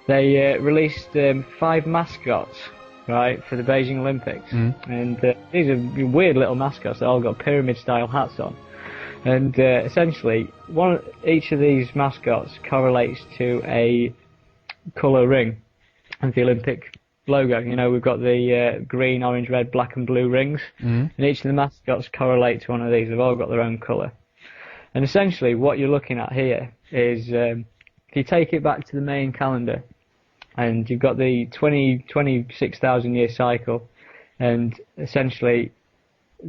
they released 5 mascots, right, for the Beijing Olympics. And these are weird little mascots that all got pyramid-style hats on. And essentially, each of these mascots correlates to a colour ring of the Olympic logo. You know, we've got the green, orange, red, black and blue rings, and each of the mascots correlate to one of these. They've all got their own colour. And essentially, what you're looking at here is, if you take it back to the Mayan calendar, and you've got the 26,000 year cycle, and essentially,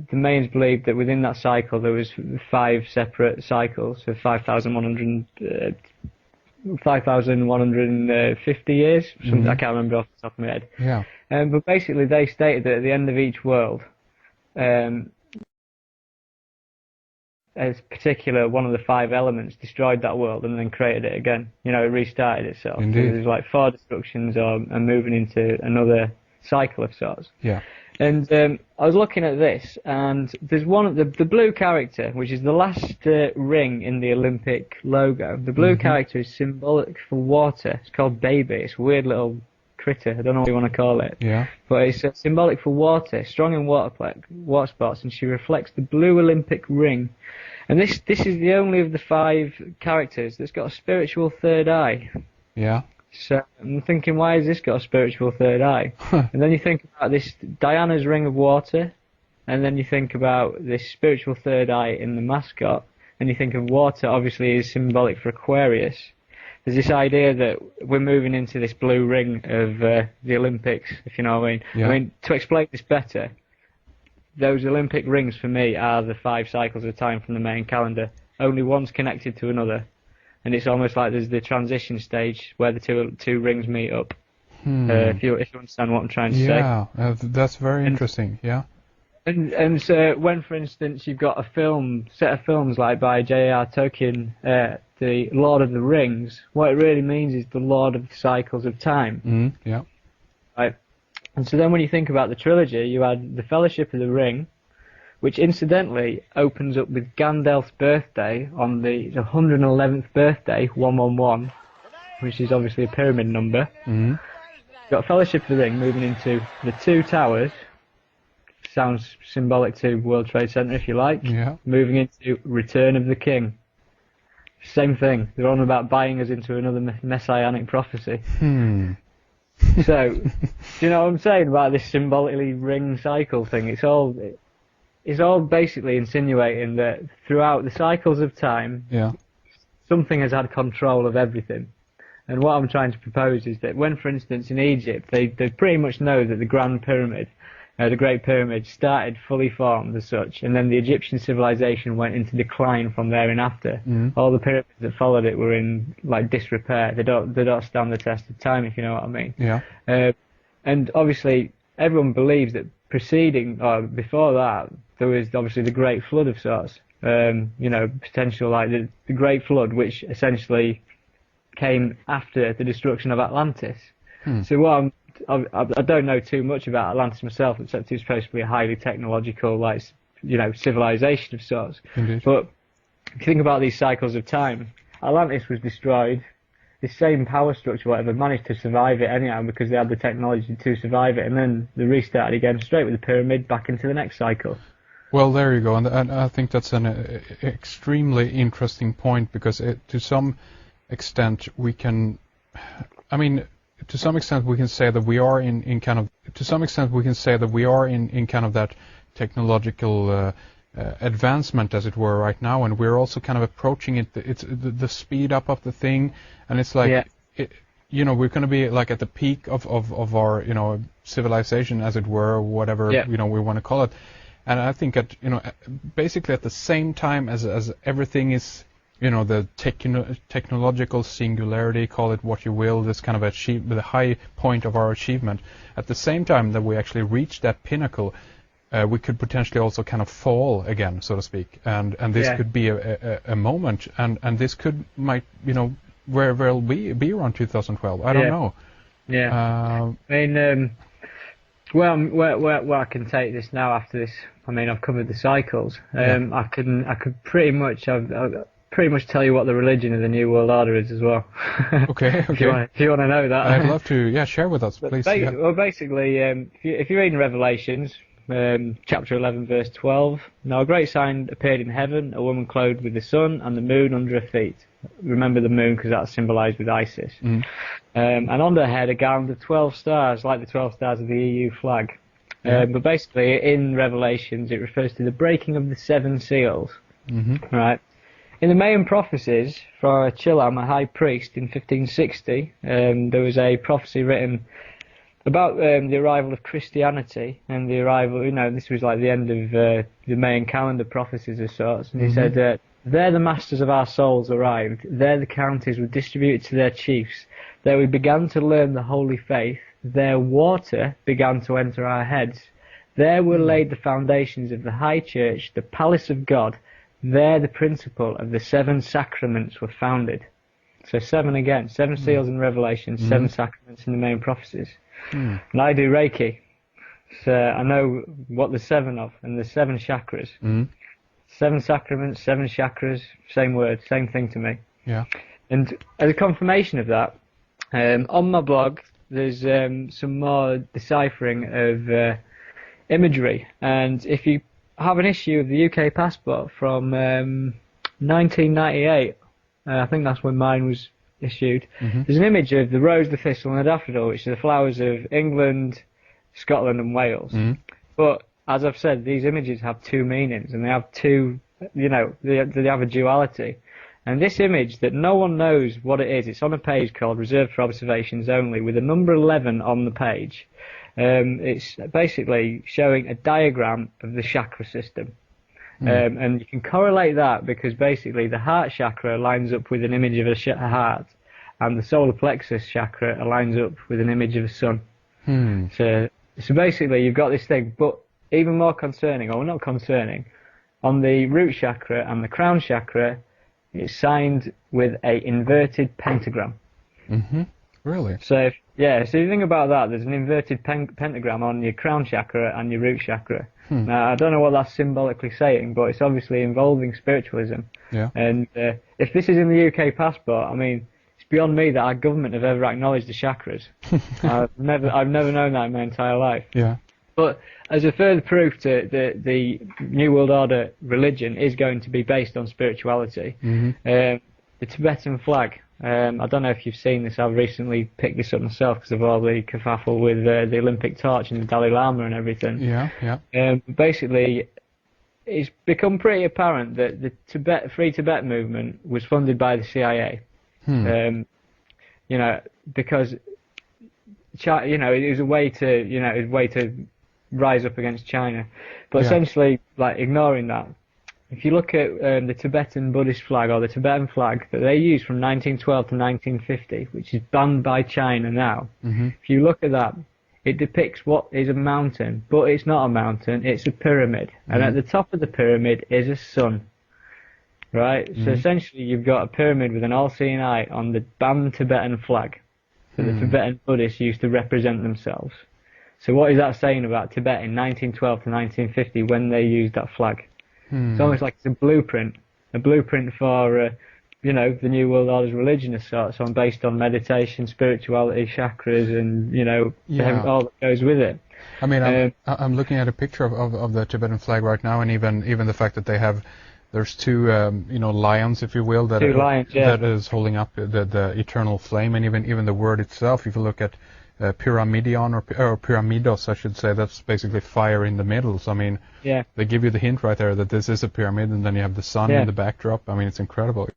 the Mayans believed that within that cycle there was 5 separate cycles of 5,150 years. I can't remember off the top of my head. Yeah. But basically, they stated that at the end of each world, a particular one of the 5 elements destroyed that world and then created it again. You know, it restarted itself. Indeed. There's like 4 destructions and moving into another cycle of sorts. Yeah. And I was looking at this, and there's the blue character, which is the last ring in the Olympic logo. The blue character is symbolic for water. It's called Baby. It's a weird little critter. I don't know what you want to call it. Yeah. But it's symbolic for water, strong in water spots, and she reflects the blue Olympic ring. And this is the only of the 5 characters that's got a spiritual third eye. Yeah. So I'm thinking, why has this got a spiritual third eye? And then you think about this Diana's ring of water, and then you think about this spiritual third eye in the mascot, and you think of water obviously is symbolic for Aquarius. There's this idea that we're moving into this blue ring of the Olympics, if you know what I mean. Yeah. I mean, to explain this better, those Olympic rings for me are the 5 cycles of time from the main calendar. Only one's connected to another. And it's almost like there's the transition stage where the two rings meet up. If you understand what I'm trying to say. Yeah, that's very interesting. Yeah. And so when, for instance, you've got a set of films like by J.R. Tolkien, the Lord of the Rings, what it really means is the Lord of the Cycles of Time. Yeah. Right. And so then when you think about the trilogy, you had the Fellowship of the Ring, which incidentally opens up with Gandalf's birthday on the 111th birthday, 111, which is obviously a pyramid number. You've got Fellowship of the Ring moving into the 2 towers, sounds symbolic to World Trade Center if you like, moving into Return of the King. Same thing, they're on about buying us into another messianic prophecy. So, do you know what I'm saying about this symbolically ring cycle thing? It's all basically insinuating that throughout the cycles of time, something has had control of everything. And what I'm trying to propose is that when, for instance, in Egypt, they pretty much know that the Grand Pyramid, the Great Pyramid, started fully formed as such, and then the Egyptian civilization went into decline from there and after. All the pyramids that followed it were in like disrepair. They don't stand the test of time, if you know what I mean. Yeah. And obviously, everyone believes that preceding or before that, there was obviously the Great Flood of sorts. You know, potential like the Great Flood, which essentially came after the destruction of Atlantis. So what I don't know too much about Atlantis myself, except it's supposed to be a highly technological, like, you know, civilization of sorts. Indeed. But if you think about these cycles of time, Atlantis was destroyed. The same power structure, whatever, managed to survive it anyhow because they had the technology to survive it, and then they restarted again straight with the pyramid back into the next cycle. Well, there you go, and I think that's an extremely interesting point because to some extent we can, I mean, to some extent we can say that we are in kind of, to some extent we can say that we are in kind of that technological advancement, as it were, right now, and we're also kind of approaching it. It's the speed up of the thing, and it's like, you know, we're going to be like at the peak of our, you know, civilization, as it were, or whatever you know we want to call it. And I think at, you know, basically at the same time as everything is, you know, the technological singularity, call it what you will, this kind of the high point of our achievement. At the same time that we actually reach that pinnacle, we could potentially also kind of fall again, so to speak. And this could be a moment, and this might, you know, where will we be around 2012? I don't know. I mean, where I can take this now after this, I mean, I've covered the cycles. I could pretty much, pretty much tell you what the religion of the New World Order is as well. Okay, okay. If you want to know that. I'd love to, share with us, please. Well, basically, if you're reading Revelations, chapter 11, verse 12, now a great sign appeared in heaven, a woman clothed with the sun and the moon under her feet. Remember the moon because that's symbolized with Isis. And on her head a garland of 12 stars, like the 12 stars of the EU flag. But basically, in Revelations, it refers to the breaking of the 7 seals. Right. In the main prophecies for Chilam, a high priest, in 1560, there was a prophecy written about the arrival of Christianity and the arrival. This was like the end of the main calendar prophecies of sorts. And he said, "There the masters of our souls arrived. There the counties were distributed to their chiefs. There we began to learn the holy faith. There water began to enter our heads. There were laid the foundations of the high church, the palace of God. There the principle of the 7 sacraments were founded." So 7 again, 7 seals in Revelation, 7 sacraments in the main prophecies. And I do Reiki, so I know what there's 7 of, and there's 7 chakras. 7 sacraments, 7 chakras, same word, same thing to me. Yeah. And as a confirmation of that, on my blog, there's some more deciphering of imagery. And if you have an issue of the UK passport from 1998, I think that's when mine was issued, there's an image of the rose, the thistle, and the daffodil, which are the flowers of England, Scotland, and Wales. But as I've said, these images have 2 meanings, and they have 2, they have a duality. And this image that no one knows what it is, it's on a page called Reserved for Observations Only, with a number 11 on the page. It's basically showing a diagram of the chakra system. And you can correlate that because basically the heart chakra lines up with an image of a heart, and the solar plexus chakra aligns up with an image of a sun. So basically you've got this thing, but even more concerning, or not concerning, on the root chakra and the crown chakra, it's signed with a inverted pentagram. Really? So if you think about that, there's an inverted pentagram on your crown chakra and your root chakra. Now, I don't know what that's symbolically saying, but it's obviously involving spiritualism. Yeah. And if this is in the UK passport, I mean, it's beyond me that our government have ever acknowledged the chakras. I've never known that in my entire life. Yeah. But as a further proof to the New World Order religion is going to be based on spirituality, the Tibetan flag. I don't know if you've seen this. I've recently picked this up myself because of all the kerfuffle with the Olympic torch and the Dalai Lama and everything. Yeah. Basically, it's become pretty apparent that the Free Tibet movement was funded by the CIA. Because it was a way to rise up against China. But essentially, like, ignoring that, if you look at the Tibetan Buddhist flag, or the Tibetan flag that they used from 1912 to 1950, which is banned by China now, if you look at that, it depicts what is a mountain, but it's not a mountain, it's a pyramid. And at the top of the pyramid is a sun. Right? So essentially you've got a pyramid with an all-seeing eye on the banned Tibetan flag that the Tibetan Buddhists used to represent themselves. So what is that saying about Tibet in 1912 to 1950 when they used that flag? It's almost like it's a blueprint for, the New World Order's religion of sorts, based on meditation, spirituality, chakras, and, all that goes with it. I mean, I'm looking at a picture of the Tibetan flag right now, and even the fact that there's 2, lions, if you will, that is holding up the eternal flame, and even the word itself, if you look at pyramidion or pyramidos, I should say, that's basically fire in the middle. So I mean, they give you the hint right there that this is a pyramid, and then you have the sun in the backdrop. I mean, it's incredible.